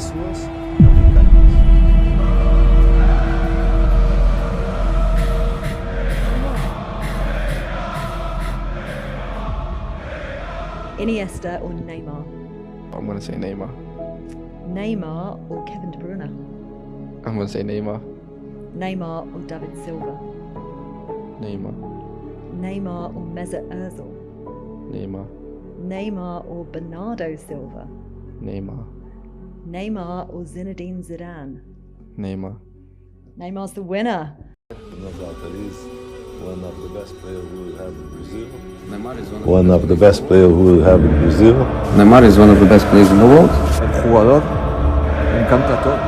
pessoas africanas. Iniesta or Neymar? I'm going to say Neymar. Neymar or Kevin De Bruyne? I'm going to say Neymar. Neymar or David Silva? Neymar. Neymar or Mesut Ozil? Neymar. Neymar or Bernardo Silva? Neymar. Neymar or Zinedine Zidane? Neymar. Neymar's the winner. No doubt that he's one of the best players we will have in Brazil. Neymar is One of the best players we will have in Brazil. Neymar is one of the best players in the world. El jugador me encanta todo.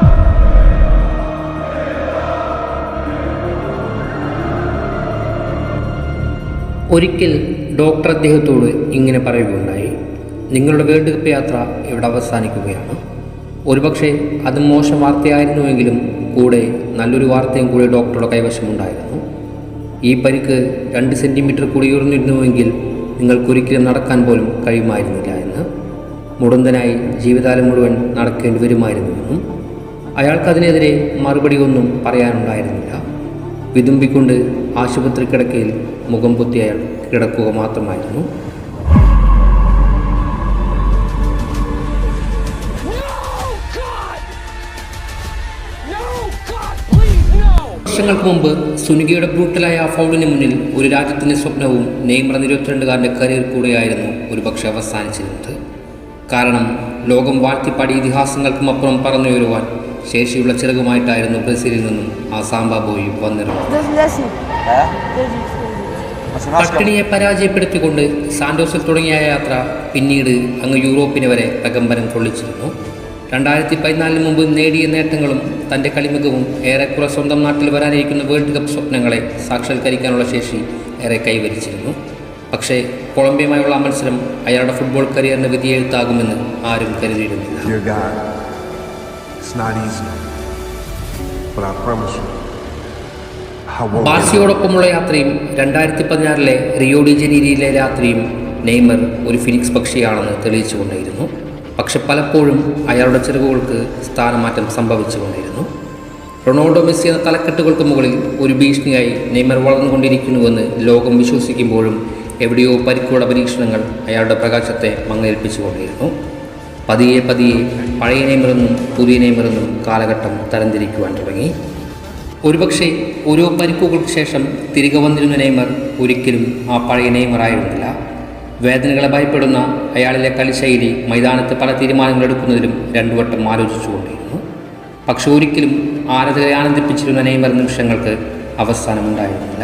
ഒരിക്കൽ doctor അദ്ദേഹത്തോട് ഇങ്ങനെ പറയുകയുണ്ടായി, നിങ്ങളുടെ world cup യാത്ര ഇവിടെ അവസാനിക്കുകയാണ്. ഒരുപക്ഷെ അത് മോശം വാർത്തയായിരുന്നുവെങ്കിലും കൂടെ നല്ലൊരു വാർത്തയും കൂടി ഡോക്ടറുടെ കൈവശമുണ്ടായിരുന്നു. ഈ പരിക്ക് 2 സെൻറ്റിമീറ്റർ കൂടി ഉയർന്നിരുന്നുവെങ്കിൽ നിങ്ങൾക്കൊരിക്കലും നടക്കാൻ പോലും കഴിയുമായിരുന്നില്ല എന്ന്. മുടന്തനായി ജീവിതകാലം മുഴുവൻ നടക്കേണ്ടി വരുമായിരുന്നുവെന്നും. അയാൾക്കതിനെതിരെ മറുപടി ഒന്നും പറയാനുണ്ടായിരുന്നില്ല. വിതുമ്പിക്കൊണ്ട് ആശുപത്രി കിടക്കയിൽ മുഖം പൊത്തി അയാൾ കിടക്കുക മാത്രമായിരുന്നു. വർഷങ്ങൾക്ക് മുമ്പ് സുനികയുടെ ബ്രൂട്ടലായ ആ ഫൗളിന് മുന്നിൽ ഒരു രാജ്യത്തിൻ്റെ സ്വപ്നവും നെയ്മർ എന്ന 22-കാരൻ്റെ കരിയർ കൂടെയായിരുന്നു ഒരുപക്ഷെ അവസാനിച്ചിരുന്നത്. കാരണം ലോകം വാഴ്ത്തിപ്പാടിയ ഇതിഹാസങ്ങൾക്കും അപ്പുറം പറന്നുയരുവാൻ ശേഷിയുള്ള ചിറകുമായിട്ടായിരുന്നു ബ്രസീലിൽ നിന്നും ആ സാംബ ബോയ് വന്നിരുന്നത്. പട്ടിണിയെ പരാജയപ്പെടുത്തിക്കൊണ്ട് സാന്റോസിൽ തുടങ്ങിയ യാത്ര പിന്നീട് അങ്ങ് യൂറോപ്പിനെ വരെ പ്രകമ്പനം കൊള്ളിച്ചിരുന്നു. 2014 മുമ്പ് നേടിയ നേട്ടങ്ങളും തൻ്റെ കളിമികവും ഏറെക്കുറെ സ്വന്തം നാട്ടിൽ വരാനിരിക്കുന്ന വേൾഡ് കപ്പ് സ്വപ്നങ്ങളെ സാക്ഷാത്കരിക്കാനുള്ള ശേഷി ഏറെ കൈവരിച്ചിരുന്നു. പക്ഷേ കൊളംബിയയുമായുള്ള മത്സരം അയാളുടെ ഫുട്ബോൾ കരിയറിന് വിധിയെഴുത്താകുമെന്ന് ആരും കരുതിയിരുന്നില്ല. Dear God, it's not easy, but I promise you, I won't. ബാർസയോടൊപ്പമുള്ള യാത്രയും 2016 റിയോ ഡി ജനീരിയിലെ രാത്രിയും നെയ്മർ ഒരു ഫിനിക്സ് പക്ഷിയാണെന്ന് തെളിയിച്ചുകൊണ്ടേയിരുന്നു. പക്ഷെ പലപ്പോഴും അയാളുടെ ചിറകുകൾക്ക് സ്ഥാനമാറ്റം സംഭവിച്ചുകൊണ്ടിരുന്നു. റൊണാൾഡോ, മെസ്സി എന്ന തലക്കെട്ടുകൾക്ക് മുകളിൽ ഒരു ഭീഷണിയായി നെയ്മർ വളർന്നുകൊണ്ടിരിക്കുന്നുവെന്ന് ലോകം വിശ്വസിക്കുമ്പോഴും എവിടെയോ പരിക്കുകളുടെ പരീക്ഷണങ്ങൾ അയാളുടെ പ്രകാശത്തെ മങ്ങലേൽപ്പിച്ചുകൊണ്ടിരുന്നു. പതിയെ പഴയ നെയ്മറെന്നും പുതിയ നെയ്മറെന്നും കാലഘട്ടം തരംതിരിക്കുവാൻ തുടങ്ങി. ഒരുപക്ഷെ ഓരോ പരിക്കുകൾക്ക് ശേഷം തിരികെ വന്നിരുന്ന നെയ്മർ ഒരിക്കലും ആ പഴയ നെയ്മറായിരുന്നില്ല. വേദനകളെ ഭയപ്പെടുന്ന അയാളിലെ കളിശൈലി മൈതാനത്ത് പല തീരുമാനങ്ങൾ എടുക്കുന്നതിലും 2 വട്ടം ആലോചിച്ചുകൊണ്ടിരുന്നു. പക്ഷെ ഒരിക്കലും ആരാധകരെ ആനന്ദിപ്പിച്ചിരുന്ന നെയ്മർ നിമിഷങ്ങൾക്ക് അവസാനമുണ്ടായിരുന്നില്ല.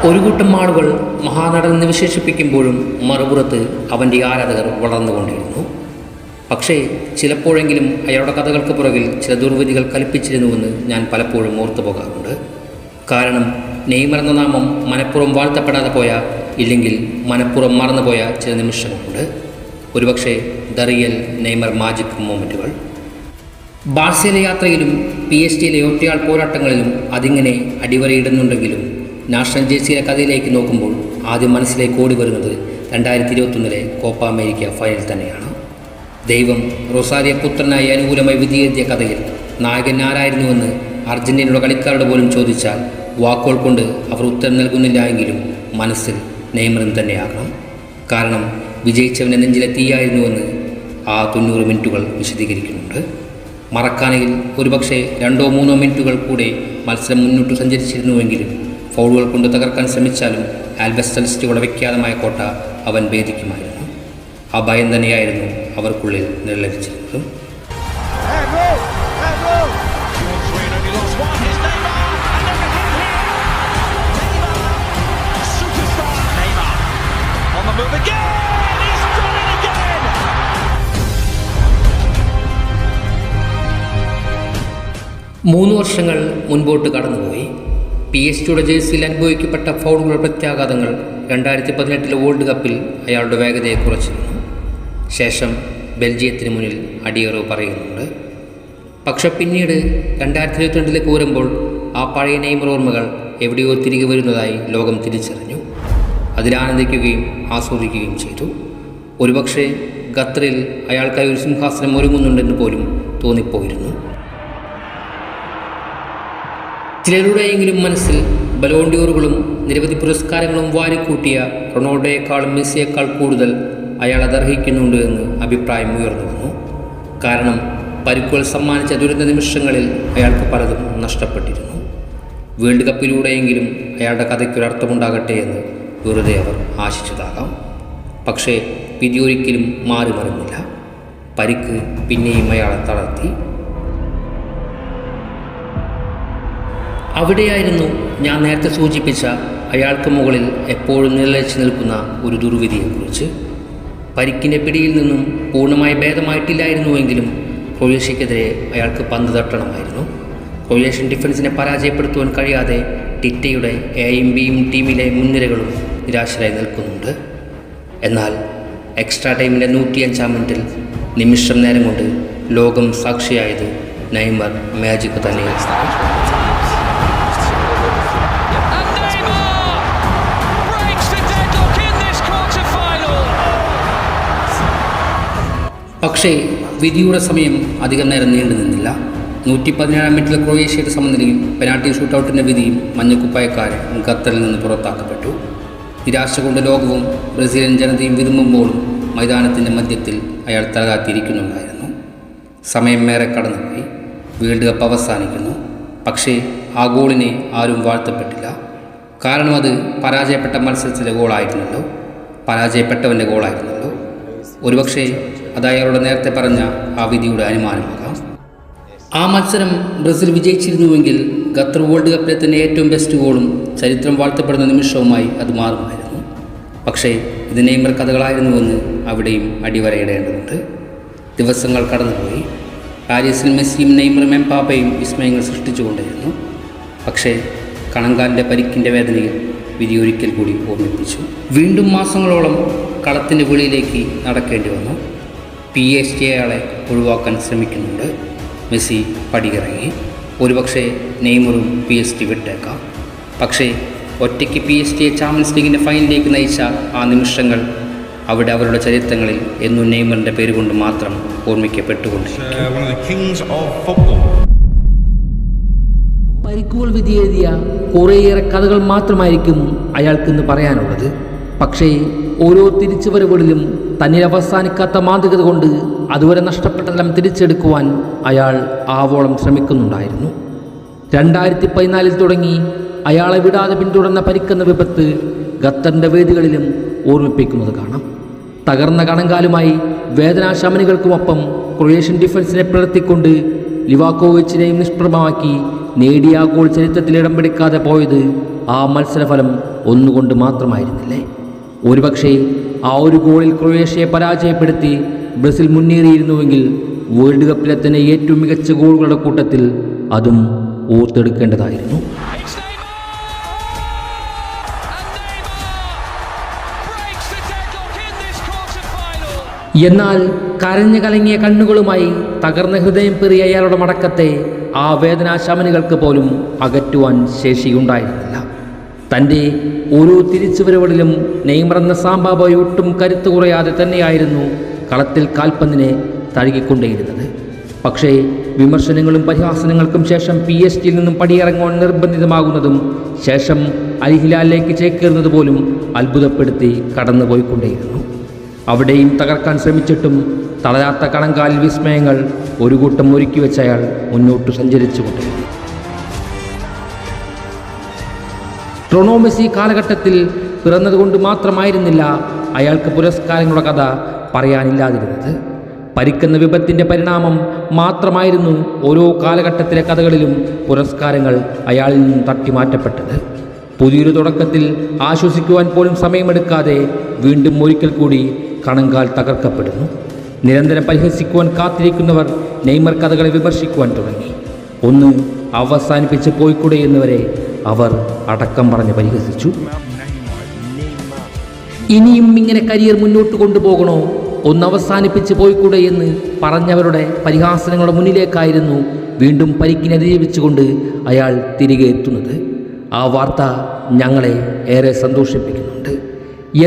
ഒരു കൂട്ടം ആളുകൾ മഹാനടൻ എന്ന് വിശേഷിപ്പിക്കുമ്പോഴും മറുപുറത്ത് അവൻ്റെ ആരാധകർ വളർന്നുകൊണ്ടിരുന്നു. പക്ഷേ ചിലപ്പോഴെങ്കിലും അയാളുടെ കഥകൾക്ക് പുറകിൽ ചില ദുർവിധികൾ കൽപ്പിച്ചിരുന്നുവെന്ന് ഞാൻ പലപ്പോഴും ഓർത്തു പോകാറുണ്ട്. കാരണം നെയ്മർ എന്ന നാമം മനഃപൂർവ്വം വാഴ്ത്തപ്പെടാതെ പോയ, ഇല്ലെങ്കിൽ മനഃപൂർവ്വം മറന്നുപോയ ചില നിമിഷങ്ങളുണ്ട്. ഒരുപക്ഷെ ദ റിയൽ നെയ്മർ മാജിക് മൊമെൻറ്റുകൾ. ബാർസയിലെ യാത്രയിലും PSG ഒറ്റയാൾ പോരാട്ടങ്ങളിലും അതിങ്ങനെ അടിവരയിടുന്നുണ്ടെങ്കിലും നാഷണൽ ജേഴ്സിയിലെ കഥയിലേക്ക് നോക്കുമ്പോൾ ആദ്യം മനസ്സിലേക്ക് ഓടി വരുന്നത് 2021 കോപ്പ അമേരിക്ക ഫൈനൽ തന്നെയാണ്. ദൈവം റൊസാരിയ പുത്രനായി അനുകൂലമായി വിധിയെഴുതിയ കഥയിൽ നായകൻ ആരായിരുന്നുവെന്ന് അർജന്റീനയുടെ കളിക്കാരോട് പോലും ചോദിച്ചാൽ വാക്കുകൾ കൊണ്ട് അവർ ഉത്തരം നൽകുന്നില്ല എങ്കിലും മനസ്സിൽ നെയ്മറിൻ തന്നെയാകണം. കാരണം വിജയിച്ചവൻ്റെ നെഞ്ചിലെ തീയായിരുന്നുവെന്ന് ആ 90 മിനിറ്റുകൾ വിശദീകരിക്കുന്നുണ്ട്. മറക്കാനെങ്കിൽ ഒരുപക്ഷെ 2-3 മിനിറ്റുകൾ കൂടെ മത്സരം മുന്നോട്ട് സഞ്ചരിച്ചിരുന്നുവെങ്കിലും ഫൗളുകൾ കൊണ്ട് തകർക്കാൻ ശ്രമിച്ചാലും ആൽബസ്റ്റലിസ്റ്റുകളുടെ വിഖ്യാതമായ കോട്ട അവൻ ഭേദിക്കുമായിരുന്നു. ആ ഭയം തന്നെയായിരുന്നു അവർക്കുള്ളിൽ നിഴലിച്ചിരുന്നതും. മൂന്ന് വർഷങ്ങൾ മുൻപോട്ട് കടന്നുപോയി. PSG ജേഴ്സിയിൽ അനുഭവിക്കപ്പെട്ട ഫൗളുകളുടെ പ്രത്യാഘാതങ്ങൾ 2018 വേൾഡ് കപ്പിൽ അയാളുടെ വേഗതയെ കുറച്ചിരുന്നു. ശേഷം ബെൽജിയത്തിന് മുന്നിൽ അടിയറവ് പറയുന്നുണ്ട്. പക്ഷെ പിന്നീട് 2022 വരുമ്പോൾ ആ പഴയ നെയ്മർ ഓർമ്മകൾ എവിടെയോ തിരികെ വരുന്നതായി ലോകം തിരിച്ചറിഞ്ഞു. അതിലാനന്ദിക്കുകയും ആസ്വദിക്കുകയും ചെയ്തു. ഒരുപക്ഷെ ഖത്തറിൽ അയാൾക്കായി ഒരു സിംഹാസനം ഒരുങ്ങുന്നുണ്ടെന്ന് പോലും തോന്നിപ്പോയിരുന്നു. ചിലരുടെയെങ്കിലും മനസ്സിൽ ബലോൺ ഡിയോറുകളും നിരവധി പുരസ്കാരങ്ങളും വാരിക്കൂട്ടിയ റൊണാൾഡോയേക്കാളും മെസ്സിയേക്കാൾ കൂടുതൽ അയാൾ അതർഹിക്കുന്നുണ്ട് എന്ന് അഭിപ്രായം ഉയർന്നു വന്നു. കാരണം പരിക്കുകൾ സമ്മാനിച്ച ദുരന്ത നിമിഷങ്ങളിൽ അയാൾക്ക് പലതും നഷ്ടപ്പെട്ടിരുന്നു. വേൾഡ് കപ്പിലൂടെയെങ്കിലും അയാളുടെ കഥയ്ക്കൊരർത്ഥമുണ്ടാകട്ടെ എന്ന് വെറുതെ അവർ ആശിച്ചതാകാം. പക്ഷേ വിധി ഒരിക്കലും മാറി മറിഞ്ഞില്ല. പരിക്ക് പിന്നെയും അയാളെ തളർത്തി. അവിടെയായിരുന്നു ഞാൻ നേരത്തെ സൂചിപ്പിച്ച അയാൾക്ക് മുകളിൽ എപ്പോഴും നിലച്ചു നിൽക്കുന്ന ഒരു ദുർവിധിയെക്കുറിച്ച്. പരിക്കിൻ്റെ പിടിയിൽ നിന്നും പൂർണ്ണമായി ഭേദമായിട്ടില്ലായിരുന്നുവെങ്കിലും ക്രൊയേഷ്യക്കെതിരെ അയാൾക്ക് പന്ത് തട്ടണമായിരുന്നു. ക്രൊയേഷ്യൻ ഡിഫൻസിനെ പരാജയപ്പെടുത്തുവാൻ കഴിയാതെ ടിറ്റയുടെ എയും ബിയും ടീമിലെ മുൻനിരകളും നിരാശരായി നിൽക്കുന്നുണ്ട്. എന്നാൽ എക്സ്ട്രാ ടൈമിൻ്റെ 105-ാം മിനിറ്റിൽ നിമിഷം നേരം കൊണ്ട് ലോകം സാക്ഷിയായത് നെയ്മർ മാജിക് തന്നെയാണ്. പക്ഷേ വിധിയുടെ സമയം അധികം നേരം നീണ്ടു നിന്നില്ല. 117-ാം മിനിറ്റിൽ ക്രൊയേഷ്യയുടെ സമനിലയും പെനാൽറ്റി ഷൂട്ടൗട്ടിൻ്റെ വിധിയും മഞ്ഞക്കുപ്പായക്കാരൻ ഖത്തറിൽ നിന്ന് പുറത്താക്കപ്പെട്ടു. നിരാശ കൊണ്ട് ലോകവും ബ്രസീലിയൻ ജനതയും വിരുമ്പുമ്പോഴും മൈതാനത്തിൻ്റെ മധ്യത്തിൽ അയാൾ തലകാത്തിരിക്കുന്നുണ്ടായിരുന്നു. സമയം ഏറെ കടന്നുപോയി. വേൾഡ് കപ്പ് അവസാനിക്കുന്നു. പക്ഷേ ആ ഗോളിനെ ആരും വാഴ്ത്തപ്പെട്ടില്ല. കാരണം അത് പരാജയപ്പെട്ട മത്സരത്തിലെ ഗോളായിരുന്നല്ലോ, പരാജയപ്പെട്ടവൻ്റെ ഗോളായിരുന്നല്ലോ. ഒരുപക്ഷെ അത് അയാളുടെ നേരത്തെ പറഞ്ഞ ആ വിധിയുടെ അനുമാനമാകാം. ആ മത്സരം ബ്രസീൽ വിജയിച്ചിരുന്നുവെങ്കിൽ ഖത്തർ വേൾഡ് കപ്പിലെ തന്നെ ഏറ്റവും ബെസ്റ്റ് ഗോളും ചരിത്രം വാഴ്ത്തപ്പെടുന്ന നിമിഷവുമായി അത് മാറുമായിരുന്നു. പക്ഷേ ഇത് നെയ്മർ കഥകളായിരുന്നുവെന്ന് അവിടെയും അടിവരയിടേണ്ടതുണ്ട്. ദിവസങ്ങൾ കടന്നുപോയി. പാരീസിൽ മെസ്സിയും നെയ്മറും എംബാപ്പയും വിസ്മയങ്ങൾ സൃഷ്ടിച്ചുകൊണ്ടിരുന്നു. പക്ഷേ കണങ്കാലിൻ്റെ പരിക്കിൻ്റെ വേദനയിൽ വിധി ഒരിക്കൽ കൂടി ഓർമ്മിപ്പിച്ചു. വീണ്ടും മാസങ്ങളോളം കളത്തിൻ്റെ വെളിയിലേക്ക് നടക്കേണ്ടി വന്നു. PSG അയാളെ ഒഴിവാക്കാൻ ശ്രമിക്കുന്നുണ്ട്. മെസ്സി പടിയിറങ്ങി. ഒരുപക്ഷെ നെയ്മറും PSG വിട്ടേക്കാം. പക്ഷേ ഒറ്റയ്ക്ക് PSG ചാമ്പ്യൻസ് ലീഗിൻ്റെ ഫൈനലിലേക്ക് നയിച്ച ആ നിമിഷങ്ങൾ അവിടെ അവരുടെ ചരിത്രങ്ങളിൽ എന്നും നെയ്മറിൻ്റെ പേര് കൊണ്ട് മാത്രം ഓർമ്മിക്കപ്പെട്ടുകൊണ്ടിരിക്കും. പരിക്കുകൾ വിധി എഴുതിയ കുറേയേറെ കഥകൾ മാത്രമായിരിക്കും അയാൾക്കിന്ന് പറയാനുള്ളത്. പക്ഷേ ഓരോ തിരിച്ചുവരവുകളിലും തന്നിൽ അവസാനിക്കാത്ത മാന്ത്രികത കൊണ്ട് അതുവരെ നഷ്ടപ്പെട്ടതെല്ലാം തിരിച്ചെടുക്കുവാൻ അയാൾ ആവോളം ശ്രമിക്കുന്നുണ്ടായിരുന്നു. 2014 തുടങ്ങി അയാളെ വിടാതെ പിന്തുടർന്ന പരിക്കെന്ന വിപത്ത് ഖത്തറിൻ്റെ വേദികളിലും ഓർമ്മിപ്പിക്കുന്നത് കാണാം. തകർന്ന കണങ്കാലുമായി വേദനാശമനികൾക്കുമൊപ്പം ക്രൊയേഷ്യൻ ഡിഫൻസിനെ പിളർത്തിക്കൊണ്ട് ലിവാക്കോവിച്ചിനെയും നിഷ്പ്രഭമാക്കി നേടിയ ഗോൾ ചരിത്രത്തിൽ ഇടം പിടിക്കാതെ പോയത് ആ മത്സരഫലം ഒന്നുകൊണ്ട് മാത്രമായിരുന്നില്ലേ? ഒരുപക്ഷെ ആ ഒരു ഗോളിൽ ക്രൊയേഷ്യയെ പരാജയപ്പെടുത്തി ബ്രസീൽ മുന്നേറിയിരുന്നുവെങ്കിൽ വേൾഡ് കപ്പിലെ തന്നെ ഏറ്റവും മികച്ച ഗോളുകളുടെ കൂട്ടത്തിൽ അതും ഓർത്തെടുക്കേണ്ടതായിരുന്നു. എന്നാൽ കരഞ്ഞു കലങ്ങിയ കണ്ണുകളുമായി തകർന്ന ഹൃദയം പെറിയ അയാളുടെ മടക്കത്തെ ആ വേദനാശമനികൾക്ക് പോലും അകറ്റുവാൻ ശേഷിയുണ്ടായിരുന്നില്ല. തൻ്റെ ഓരോ തിരിച്ചുവരവുകളിലും നെയ്മർ എന്ന സാമ്പാബോയ് ഒട്ടും കരുത്ത് കുറയാതെ തന്നെയായിരുന്നു കളത്തിൽ കാൽപന്തിനെ തഴുകിക്കൊണ്ടേയിരുന്നത്. പക്ഷേ വിമർശനങ്ങളും പരിഹാസനങ്ങൾക്കും ശേഷം PSG നിന്നും പടിയിറങ്ങുവാൻ നിർബന്ധിതമാകുന്നതും ശേഷം അൽ ഹിലാലിലേക്ക് ചേക്കേറുന്നത് പോലും അത്ഭുതപ്പെടുത്തി കടന്നുപോയിക്കൊണ്ടേയിരുന്നു. അവിടെയും തകർക്കാൻ ശ്രമിച്ചിട്ടും തളരാത്ത കണങ്കാലിൽ വിസ്മയങ്ങൾ ഒരു കൂട്ടം ഒരുക്കി വെച്ച അയാൾ മുന്നോട്ട് സഞ്ചരിച്ചുകൊണ്ടിരുന്നു. റൊണോ മെസ്സി കാലഘട്ടത്തിൽ പിറന്നതുകൊണ്ട് മാത്രമായിരുന്നില്ല അയാൾക്ക് പുരസ്കാരങ്ങളുടെ കഥ പറയാനില്ലാതിരുന്നത്. പരിക്കുന്ന വിപത്തിൻ്റെ പരിണാമം മാത്രമായിരുന്നു ഓരോ കാലഘട്ടത്തിലെ കഥകളിലും പുരസ്കാരങ്ങൾ അയാളിൽ നിന്നും തട്ടിമാറ്റപ്പെട്ടത്. പുതിയൊരു തുടക്കത്തിൽ ആശ്വസിക്കുവാൻ പോലും സമയമെടുക്കാതെ വീണ്ടും ഒരിക്കൽ കൂടി കണങ്കാൽ തകർക്കപ്പെടുന്നു. നിരന്തരം പരിഹസിക്കുവാൻ കാത്തിരിക്കുന്നവർ നെയ്മർ കഥകളെ വിമർശിക്കുവാൻ തുടങ്ങി. ഒന്ന് അവസാനിപ്പിച്ച് പോയിക്കൂടെ എന്നുവരെ അവർ അടക്കം പറഞ്ഞ് പരിഹസിച്ചു. ഇനിയും ഇങ്ങനെ കരിയർ മുന്നോട്ട് കൊണ്ടുപോകണോ? ഒന്നവസാനിപ്പിച്ച് പോയിക്കൂടെ എന്ന് പറഞ്ഞവരുടെ പരിഹാസങ്ങളുടെ മുന്നിലേക്കായിരുന്നു വീണ്ടും പരിക്കിനെ അതിജീവിച്ചുകൊണ്ട് അയാൾ തിരികെ എത്തുന്നത്. ആ വാർത്ത ഞങ്ങളെ ഏറെ സന്തോഷിപ്പിക്കുന്നുണ്ട്.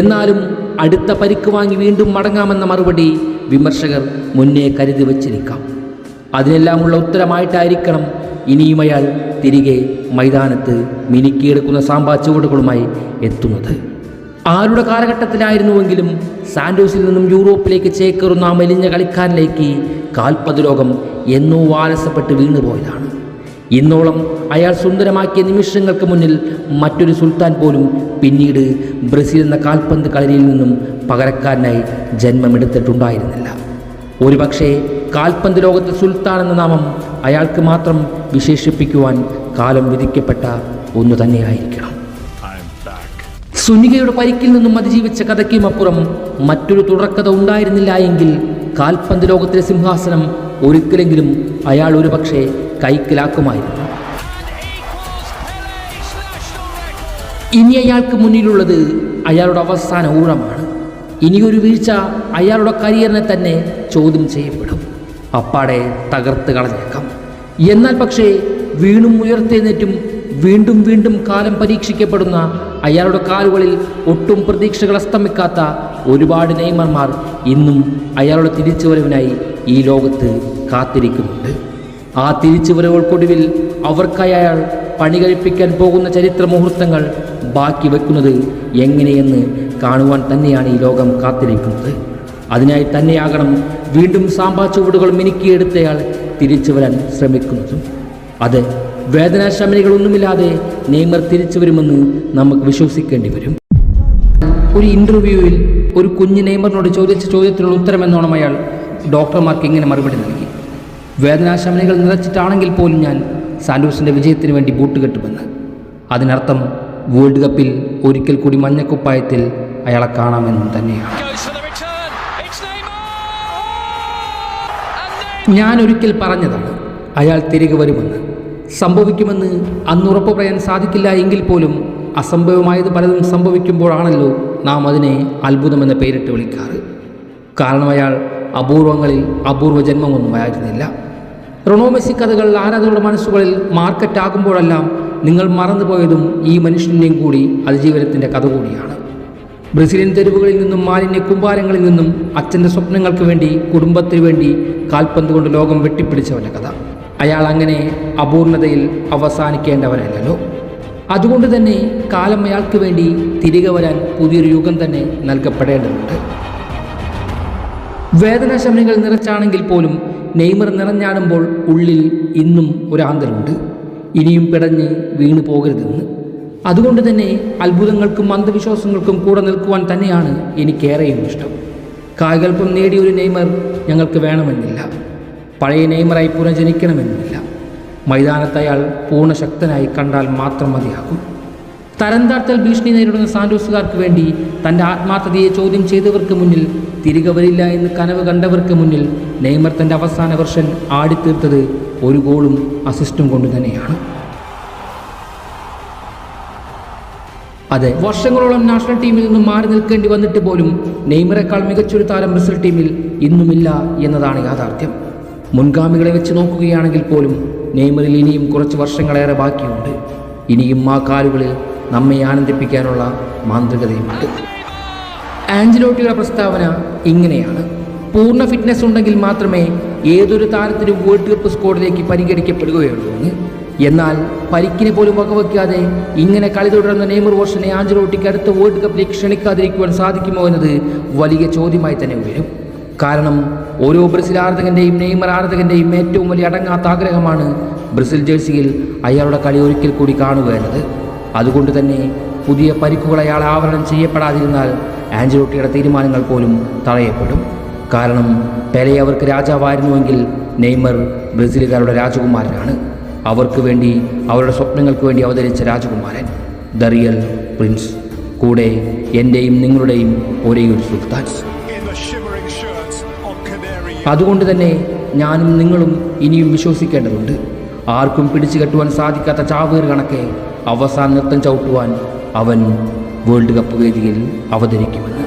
എന്നാലും അടുത്ത പരിക്ക് വാങ്ങി വീണ്ടും മടങ്ങാമെന്ന മറുപടി വിമർശകർ മുന്നേ കരുതി വച്ചിരിക്കാം. അതിനെല്ലാമുള്ള ഉത്തരമായിട്ടായിരിക്കണം ഇനിയും അയാൾ തിരികെ മൈതാനത്ത് മിനുക്കിയെടുക്കുന്ന സാമ്പാ ചുവടുകളുമായി എത്തുന്നത്. ആരുടെ കാലഘട്ടത്തിലായിരുന്നുവെങ്കിലും സാന്റോസിൽ നിന്നും യൂറോപ്പിലേക്ക് ചേക്കേറുന്ന ആ മെലിഞ്ഞ കളിക്കാരനിലേക്ക് കാൽപന്ത് ലോകം എന്നോ ആലസ്യപ്പെട്ട് വീണുപോയതാണ്. ഇന്നോളം അയാൾ സുന്ദരമാക്കിയ നിമിഷങ്ങൾക്ക് മുന്നിൽ മറ്റൊരു സുൽത്താൻ പോലും പിന്നീട് ബ്രസീൽ എന്ന കാൽപന്ത് കളരിയിൽ നിന്നും പകരക്കാരനായി ജന്മമെടുത്തിട്ടുണ്ടായിരുന്നില്ല. ഒരുപക്ഷെ കാൽപന്ത് ലോകത്തെ സുൽത്താൻ എന്ന നാമം അയാൾക്ക് മാത്രം വിശേഷിപ്പിക്കുവാൻ കാലം വിധിക്കപ്പെട്ട ഒന്നു തന്നെയായിരിക്കണം. സുനികയുടെ പരിക്കിൽ നിന്നും അതിജീവിച്ച കഥയ്ക്കുമപ്പുറം മറ്റൊരു തുടർക്കഥ ഉണ്ടായിരുന്നില്ല എങ്കിൽ കാൽപന്ത് ലോകത്തിലെ സിംഹാസനം ഒരിക്കലെങ്കിലും അയാൾ ഒരുപക്ഷെ കൈക്കലാക്കുമായിരുന്നു. ഇനി അയാൾക്ക് മുന്നിലുള്ളത് അയാളുടെ അവസാന ഊഴമാണ്. ഇനിയൊരു വീഴ്ച അയാളുടെ കരിയറിനെ തന്നെ ചോദ്യം ചെയ്യപ്പെടും, അപ്പാടെ തകർത്ത് കളഞ്ഞേക്കാം. എന്നാൽ പക്ഷേ വീണും ഉയർത്തെഴുന്നേറ്റും വീണ്ടും വീണ്ടും കാലം പരീക്ഷിക്കപ്പെടുന്ന അയാളുടെ കാലുകളിൽ ഒട്ടും പ്രതീക്ഷകൾ അസ്തമിക്കാത്ത ഒരുപാട് നെയ്മർമാർ ഇന്നും അയാളുടെ തിരിച്ചുവരവിനായി ഈ ലോകത്ത് കാത്തിരിക്കുന്നുണ്ട്. ആ തിരിച്ചുവരവുകൾക്കൊടുവിൽ അവർക്കായി അയാൾ പണി കഴിപ്പിക്കാൻ പോകുന്ന ചരിത്ര മുഹൂർത്തങ്ങൾ ബാക്കി വെക്കുന്നത് എങ്ങനെയെന്ന് കാണുവാൻ തന്നെയാണ് ഈ ലോകം കാത്തിരിക്കുന്നത്. അതിനായി തന്നെയാകണം വീണ്ടും സാമ്പാ ചുവടുകൾ മിനുക്കിയെടുത്തയാൾ തിരിച്ചു വരാൻ ശ്രമിക്കുന്നതും. അത് വേദനാശമനികളൊന്നുമില്ലാതെ നെയ്മർ തിരിച്ചു വരുമെന്ന് നമുക്ക് വിശ്വസിക്കേണ്ടി വരും. ഒരു ഇൻ്റർവ്യൂവിൽ ഒരു കുഞ്ഞ് നെയ്മറിനോട് ചോദിച്ച ചോദ്യത്തിനുള്ള ഉത്തരമെന്നോണം അയാൾ ഡോക്ടർമാർക്ക് ഇങ്ങനെ മറുപടി നൽകി: വേദനാശമനികൾ നിറച്ചിട്ടാണെങ്കിൽ പോലും ഞാൻ സാന്റോസിൻ്റെ വിജയത്തിന് വേണ്ടി ബൂട്ട് കെട്ടുമെന്ന്. അതിനർത്ഥം വേൾഡ് കപ്പിൽ ഒരിക്കൽ കൂടി മഞ്ഞക്കുപ്പായത്തിൽ അയാളെ കാണാമെന്നും തന്നെയാണ്. ഞാൻ ഒരിക്കൽ പറഞ്ഞതാണ് അയാൾ തിരികെ വരുമെന്ന്. സംഭവിക്കുമെന്ന് അന്നുറപ്പ് പറയാൻ സാധിക്കില്ല എങ്കിൽ പോലും അസംഭവമായത് പലതും സംഭവിക്കുമ്പോഴാണല്ലോ നാം അതിനെ അത്ഭുതമെന്ന പേരിട്ട് വിളിക്കാറ്. കാരണം അയാൾ അപൂർവങ്ങളിൽ അപൂർവ ജന്മമൊന്നുമായിരുന്നില്ല. റൊണോ മെസ്സി കഥകൾ ആരാധകരുടെ മനസ്സുകളിൽ മാർക്കറ്റാകുമ്പോഴെല്ലാം നിങ്ങൾ മറന്നുപോയതും ഈ മനുഷ്യൻ്റെയും കൂടി അതിജീവനത്തിൻ്റെ കഥ കൂടിയാണ്. ബ്രസീലിയൻ തെരുവുകളിൽ നിന്നും മാലിന്യ കുമ്പാരങ്ങളിൽ നിന്നും അച്ഛൻ്റെ സ്വപ്നങ്ങൾക്ക് വേണ്ടി കുടുംബത്തിന് വേണ്ടി കാൽപന്ത് കൊണ്ട് ലോകം വെട്ടിപ്പിടിച്ചവൻ്റെ കഥ. അയാൾ അങ്ങനെ അപൂർണതയിൽ അവസാനിക്കേണ്ടവനല്ലല്ലോ. അതുകൊണ്ട് തന്നെ കാലം അയാൾക്ക് വേണ്ടി തിരികെ വരാൻ പുതിയൊരു യുഗം തന്നെ നൽകപ്പെടേണ്ടതുണ്ട്. വേദനാശമനികൾ നിറച്ചാണെങ്കിൽ പോലും നെയ്മർ നിറഞ്ഞാടുമ്പോൾ ഉള്ളിൽ ഇന്നും ഒരാന്തലുണ്ട്, ഇനിയും പിടഞ്ഞ് വീണു പോകരുതെന്ന്. അതുകൊണ്ട് തന്നെ അത്ഭുതങ്ങൾക്കും അന്ധവിശ്വാസങ്ങൾക്കും കൂടെ നിൽക്കുവാൻ തന്നെയാണ് എനിക്കേറെയും ഇഷ്ടം. കാൽകൽപ്പം നേടിയൊരു നെയ്മർ ഞങ്ങൾക്ക് വേണമെന്നില്ല, പഴയ നെയ്മറായി പുനർജനിക്കണമെന്നില്ല. മൈതാനത്ത് അയാൾ പൂർണ്ണശക്തനായി കണ്ടാൽ മാത്രം മതിയാകും. തരംതാഴ്ത്തൽ ഭീഷണി നേരിടുന്ന സാന്റോസുകാർക്ക് വേണ്ടി തൻ്റെ ആത്മാർത്ഥതയെ ചോദ്യം ചെയ്തവർക്ക് മുന്നിൽ, തിരികെ വരില്ല എന്ന് കനവ് കണ്ടവർക്ക് മുന്നിൽ നെയ്മർ തൻ്റെ അവസാന വെർഷൻ ആടിത്തീർത്തത് ഒരു ഗോളും അസിസ്റ്റും കൊണ്ട് തന്നെയാണ്. അതെ, വർഷങ്ങളോളം നാഷണൽ ടീമിൽ നിന്നും മാറി നിൽക്കേണ്ടി വന്നിട്ട് പോലും നെയ്മറേക്കാൾ മികച്ചൊരു താരം ബ്രസീൽ ടീമിൽ ഇന്നുമില്ല എന്നതാണ് യാഥാർത്ഥ്യം. മുൻഗാമികളെ വെച്ച് നോക്കുകയാണെങ്കിൽ പോലും നെയ്മറിൽ ഇനിയും കുറച്ച് വർഷങ്ങളേറെ ബാക്കിയുണ്ട്. ഇനിയും ആ കാലുകളിൽ നമ്മെ ആനന്ദിപ്പിക്കാനുള്ള മാന്ത്രികതയുമുണ്ട്. ആഞ്ചലോട്ടിയുടെ പ്രസ്താവന ഇങ്ങനെയാണ്: പൂർണ്ണ ഫിറ്റ്നസ് ഉണ്ടെങ്കിൽ മാത്രമേ ഏതൊരു താരത്തിനും വേൾഡ് കപ്പ് സ്ക്വാഡിലേക്ക് പരിഗണിക്കപ്പെടുകയുള്ളൂ എന്ന്. എന്നാൽ പരിക്കിനെ പോലും വകവയ്ക്കാതെ ഇങ്ങനെ കളി തുടരുന്ന നെയ്മർ വേർഷനെ ആഞ്ചലോട്ടിക്ക് അടുത്ത വേൾഡ് കപ്പിലേക്ക് ക്ഷണിക്കാതിരിക്കുവാൻ സാധിക്കുമോ എന്നത് വലിയ ചോദ്യമായി തന്നെ ഉയരും. കാരണം ഓരോ ബ്രസീൽ ആരാധകൻ്റെയും നെയ്മർ ആരാധകൻ്റെയും ഏറ്റവും വലിയ അടങ്ങാത്ത ആഗ്രഹമാണ് ബ്രസീൽ ജേഴ്സിയിൽ അയാളുടെ കളി ഒരിക്കൽ കൂടി കാണുക എന്നത്. അതുകൊണ്ട് തന്നെ പുതിയ പരിക്കുകൾ അയാൾ ആവരണം ചെയ്യപ്പെടാതിരുന്നാൽ ആഞ്ചലോട്ടിയുടെ തീരുമാനങ്ങൾ പോലും തടയപ്പെടും. കാരണം പെലെ അവർക്ക് രാജാവായിരുന്നുവെങ്കിൽ നെയ്മർ ബ്രസീലുകാരുടെ രാജകുമാരനാണ്. അവർക്ക് വേണ്ടി, അവരുടെ സ്വപ്നങ്ങൾക്ക് വേണ്ടി അവതരിച്ച രാജകുമാരൻ, ദ റിയൽ പ്രിൻസ്. കൂടെ എൻ്റെയും നിങ്ങളുടെയും ഒരേ ഒരു സുൽത്താൻ. അതുകൊണ്ട് തന്നെ ഞാനും നിങ്ങളും ഇനിയും വിശ്വസിക്കേണ്ടതുണ്ട്. ആർക്കും പിടിച്ചു കെട്ടുവാൻ സാധിക്കാത്ത ചാവേർ കണക്കെ അവസാന നൃത്തം ചവിട്ടുവാൻ അവൻ വേൾഡ് കപ്പ് വേദിയിൽ അവതരിക്കുമെന്ന്.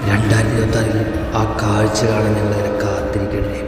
2026 ആ കാഴ്ച കാണാൻ ഞങ്ങളിങ്ങനെ കാത്തിരിക്കണേ.